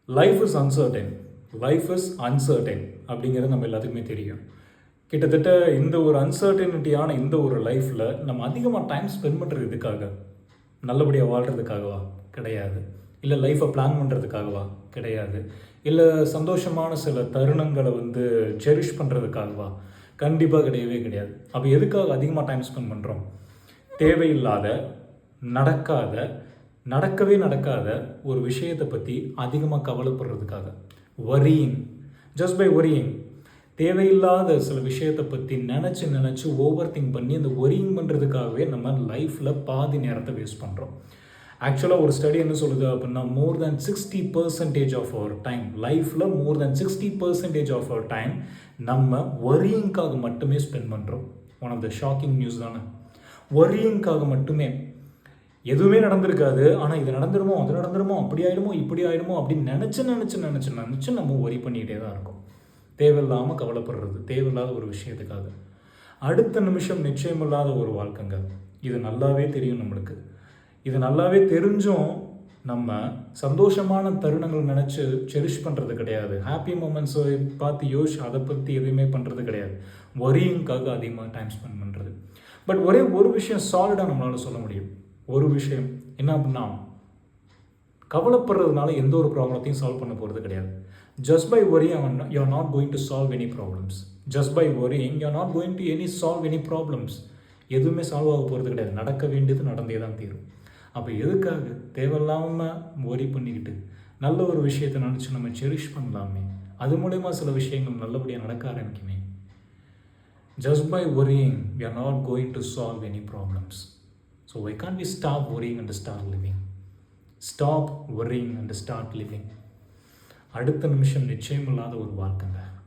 Life is uncertain. Life is uncertain அப்படிங்கிறது நம்ம எல்லாத்துக்குமே தெரியும். கிட்டத்தட்ட இந்த ஒரு அன்சர்டனிட்டியான இந்த ஒரு லைஃப்பில் நம்ம அதிகமாக டைம் ஸ்பெண்ட் பண்ணுறது எதுக்காக? நல்லபடியாக வாழ்கிறதுக்காகவா? கிடையாது. இல்லை லைஃப்பை பிளான் பண்ணுறதுக்காகவா? கிடையாது. இல்லை சந்தோஷமான சில தருணங்களை செரிஷ் பண்ணுறதுக்காகவா? கண்டிப்பாக கிடையவே கிடையாது. அப்போ எதுக்காக அதிகமாக டைம் ஸ்பெண்ட் பண்ணுறோம்? தேவையில்லாத, நடக்காத, நடக்காத ஒரு விஷயத்தை பற்றி அதிகமாக கவலைப்படுறதுக்காக. வரியிங், ஜஸ்ட் பை வரியிங், தேவையில்லாத சில விஷயத்தை பற்றி நினச்சி ஓவர் திங்க் பண்ணி அந்த ஒரியிங் பண்ணுறதுக்காகவே நம்ம லைஃப்பில் பாதி நேரத்தை வேஸ்ட் பண்ணுறோம். ஆக்சுவலாக ஒரு ஸ்டடி என்ன சொல்லுது அப்படின்னா, மோர் தேன் 60% ஆஃப் அவர் டைம், லைஃப்பில் மோர் தேன் 60% ஆஃப் அவர் டைம் நம்ம ஒரியிங்காக மட்டுமே ஸ்பெண்ட் பண்ணுறோம். One of the shocking news தானே. ஒரியிங்காக மட்டுமே. எதுவுமே நடந்திருக்காது, ஆனால் இது நடந்துருமோ, அது நடந்துருமோ, அப்படி ஆகிடுமோ, இப்படி ஆகிடுமோ அப்படின்னு நினச்சி நம்ம ஒரி பண்ணிக்கிட்டே தான் இருக்கோம். தேவையில்லாமல் கவலைப்படுறது, தேவையில்லாத ஒரு விஷயத்துக்காக. அடுத்த நிமிஷம் நிச்சயமில்லாத ஒரு வாழ்க்கைங்க. இது நல்லாவே தெரியும் நம்மளுக்கு. இது நல்லாவே தெரிஞ்சும் நம்ம சந்தோஷமான தருணங்கள் நினச்சி செரிஷ் பண்ணுறது கிடையாது. ஹாப்பி மூமெண்ட்ஸை பார்த்து அதை பற்றி எதுவுமே பண்ணுறது கிடையாது. ஒரியிங்காக அதிகமாக டைம் ஸ்பெண்ட் பண்ணுறது. பட் ஒரே ஒரு விஷயம் சாலிடாக நம்மளால் சொல்ல முடியும். ஒரு விஷயம் என்ன அப்படின்னா, கவலைப்படுறதுனால எந்த ஒரு ப்ராப்ளத்தையும் சால்வ் பண்ண போகிறது கிடையாது. Just by worrying you are not going to solve any problems. Just by worrying you are not going to solve any problems. எதுவுமே சால்வ் ஆக போகிறது கிடையாது. நடக்க வேண்டியது நடந்தே தான் தீரும். அப்போ எதுக்காக தேவையில்லாமல் worry பண்ணிக்கிட்டு நல்ல ஒரு விஷயத்தை நினச்சி நம்ம செரிஷ் பண்ணலாமே. அது மூலமா சில விஷயங்கள் நல்லபடியாக நடக்க ஆரம்பிக்குமே. Just by worrying we are not going to solve any problems. So why can't we stop worrying and start living? Stop worrying and start living. அடுத்த நிமிஷம் நிச்சயமில்லாத ஒரு வாழ்க்கைங்க.